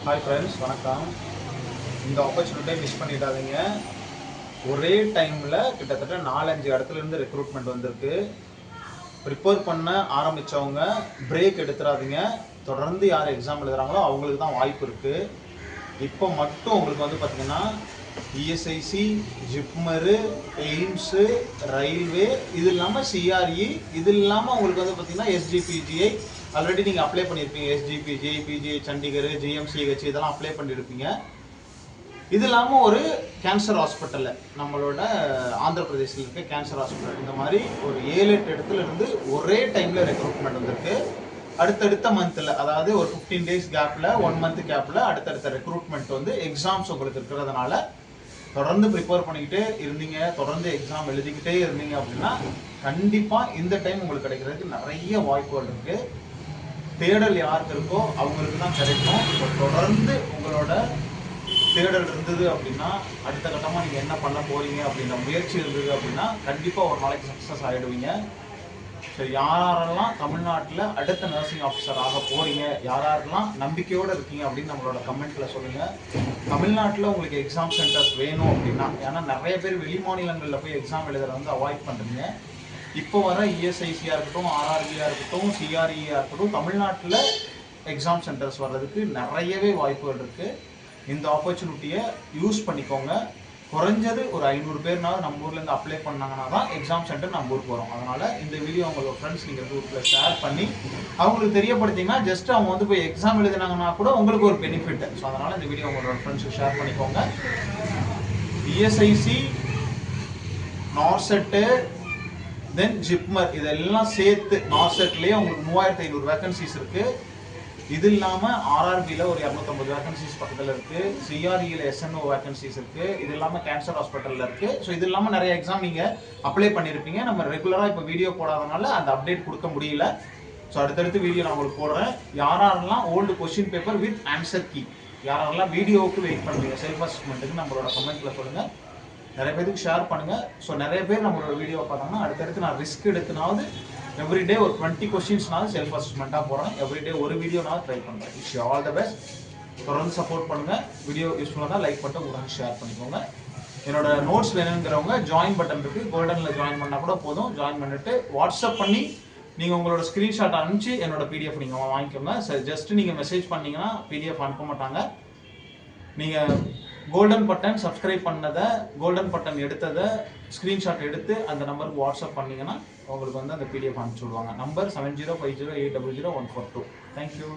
Hi friends, வணக்கம். இந்த ஆப்பர்ச்சுனிட்டியை மிஸ் பண்ணிடாதீங்க. ஒரே டைமில் கிட்டத்தட்ட 4-5 இடத்துலேருந்து ரெக்ரூட்மெண்ட் வந்திருக்கு. ப்ரிப்பேர் பண்ண ஆரம்பித்தவங்க பிரேக் எடுத்துடாதீங்க. தொடர்ந்து யார் எக்ஸாம் எழுதுகிறாங்களோ அவங்களுக்கு தான் வாய்ப்பு இருக்குது. இப்போ மட்டும் உங்களுக்கு வந்து பார்த்திங்கன்னா இஎஸ்ஐசி, ஜிப்மரு, எய்ம்ஸு, ரயில்வே, இது இல்லாமல் சிஆர்இ, இது இல்லாமல் உங்களுக்கு வந்து பார்த்திங்கன்னா எஸ்ஜிபிஜிஐ ஆல்ரெடி நீங்கள் அப்ளை பண்ணியிருப்பீங்க. எஸ்ஜிபிஜிஐ, பிஜிஐ சண்டிகர், ஜிஎம்சிஹெச் இதெல்லாம் அப்ளை பண்ணியிருப்பீங்க. இது இல்லாமல் ஒரு கேன்சர் ஹாஸ்பிட்டலில், நம்மளோட ஆந்திர பிரதேசில் இருக்க கேன்சர் ஹாஸ்பிட்டல், இந்த மாதிரி ஒரு 7-8 இடத்துல இருந்து ஒரே டைமில் ரெக்ரூட்மெண்ட் வந்திருக்கு. அடுத்தடுத்த மந்தில், அதாவது ஒரு 15 டேஸ் கேப்பில், 1 மந்த் கேப்பில் அடுத்தடுத்த ரெக்ரூட்மெண்ட் வந்து எக்ஸாம்ஸ் உங்களுக்கு இருக்கிறதுனால தொடர்ந்து ப்ரிப்பேர் பண்ணிக்கிட்டே இருந்தீங்க, தொடர்ந்து எக்ஸாம் எழுதிக்கிட்டே இருந்தீங்க அப்படின்னா கண்டிப்பாக இந்த டைம் உங்களுக்கு கிடைக்கிறதுக்கு நிறைய வாய்ப்புகள் இருக்குது. தேடல் யாருக்கு இருக்கோ அவங்களுக்கு தான் கிடைக்கும். தொடர்ந்து உங்களோட தேடல் இருந்தது அப்படின்னா, அடுத்த கட்டமாக நீங்கள் என்ன பண்ண போகிறீங்க அப்படின்ற முயற்சி இருந்தது அப்படின்னா கண்டிப்பாக ஒரு நாளைக்கு சக்ஸஸ் ஆகிடுவீங்க. ஸோ யாரெல்லாம் தமிழ்நாட்டில் அடுத்த நர்சிங் ஆஃபீஸர் ஆக போகிறீங்க, யாரெல்லாம் நம்பிக்கையோடு இருக்கீங்க அப்படின்னு நம்மளோட கமெண்ட்டில் சொல்லுங்கள். தமிழ்நாட்டில் உங்களுக்கு எக்ஸாம் சென்டர்ஸ் வேணும் அப்படின்னா, ஏன்னா நிறைய பேர் வெளி மாநிலங்களில் போய் எக்ஸாம் எழுதுறத வந்து அவாய்ட் பண்ணுறீங்க. இப்போ வர இஎஸ்ஐசியாக இருக்கட்டும், ஆர்ஆர்பியாக இருக்கட்டும், சிஆர்இயாக இருக்கட்டும், தமிழ்நாட்டில் எக்ஸாம் சென்டர்ஸ் வர்றதுக்கு நிறையவே வாய்ப்புகள் இருக்குது. இந்த ஆப்பர்ச்சுனிட்டியை யூஸ் பண்ணிக்கோங்க. குறைஞ்சது ஒரு 500 பேர்னாலும் நம்ம ஊர்லேருந்து அப்ளை பண்ணாங்கன்னா தான் எக்ஸாம் சென்டர் நம்ம ஊருக்கு வரும். அதனால் இந்த வீடியோ உங்களோட ஃப்ரெண்ட்ஸ் நீங்கள் குரூப்பில் ஷேர் பண்ணி அவங்களுக்கு தெரியப்படுத்திங்கன்னா ஜஸ்ட் அவங்க வந்து போய் எக்ஸாம் எழுதினாங்கன்னா கூட உங்களுக்கு ஒரு பெனிஃபிட். ஸோ அதனால் இந்த வீடியோ உங்களோட ஃப்ரெண்ட்ஸுக்கு ஷேர் பண்ணிக்கோங்க. இஎஸ்ஐசி, நார்செட்டு, தென் ஜிப்மர், இதெல்லாம் சேர்த்து நார்செட்லேயே உங்களுக்கு 3500 வேகன்சிஸ் இருக்குது. இது இல்லாமல் ஆர்ஆர்பியில் ஒரு 250 வேகன்சிஸ் பக்கத்தில் இருக்குது. சிஆர்இயில் எஸ்என்ஓ வேகன்சிஸ் இருக்குது. இது இல்லாமல் கேன்சர் ஹாஸ்பிட்டலில் இருக்குது. ஸோ இது இல்லாமல் நிறைய எக்ஸாம் நீங்கள் அப்ளை பண்ணியிருப்பீங்க. நம்ம ரெகுலராக இப்போ வீடியோ போடாதனால அந்த அப்டேட் கொடுக்க முடியல. ஸோ அடுத்தடுத்து வீடியோ நான் உங்களுக்கு போடுறேன். யாரெல்லாம் old question paper with answer key, யாரெல்லாம் வீடியோவுக்கு வெயிட் பண்ணுறீங்க செல்ஃப் அசஸ்மெண்ட்டுக்கு நம்மளோட கமெண்ட்டில் சொல்லுங்கள். நிறைய பேருக்கு ஷேர் பண்ணுங்கள். ஸோ நிறைய பேர் நம்மளோட வீடியோ பார்த்தாங்கன்னா அடுத்தடுத்து நான் ரிஸ்க் எடுத்துனாவது எவ்ரிடே ஒரு 20 கொஸ்டின்ஸ்னாலும் செல்ஃப் அசஸ்மெண்ட்டாக போகிறேன். எவ்ரிடே ஒரு வீடியோனாலும் ட்ரை பண்ணுறேன். Wish you all the best. தொடர்ந்து சப்போர்ட் பண்ணுங்கள். வீடியோ யூஸ்ஃபுல்லாக தான் லைக் பண்ணிட்டு உடனே ஷேர் பண்ணிக்கோங்க. என்னோட நோட்ஸ் வேணுங்கிறவங்க ஜாயின் பட்டன் இருக்குது, கோல்டனில் ஜாயின் பண்ணால் கூட போதும். ஜாயின் பண்ணிவிட்டு வாட்ஸ்அப் பண்ணி நீங்கள் உங்களோட ஸ்க்ரீன்ஷாட் அனுப்பிச்சு என்னோட பிடிஎஃப் நீங்கள் வாங்கிக்கோங்க. சார் ஜஸ்ட் நீங்கள் மெசேஜ் பண்ணிங்கன்னா பிடிஎஃப் அனுப்ப மாட்டாங்க. நீங்கள் கோல்டன் பட்டன் சப்ஸ்கிரைப் பண்ணதை, கோல்டன் பட்டன் எடுத்ததை ஸ்க்ரீன்ஷாட் எடுத்து அந்த நம்பருக்கு வாட்ஸ்அப் பண்ணிங்கன்னா உங்களுக்கு வந்து அந்த பிடிஎஃப் அனுப்பிச்சி விடுவாங்க. நம்பர் 7050800142. தேங்க்யூ.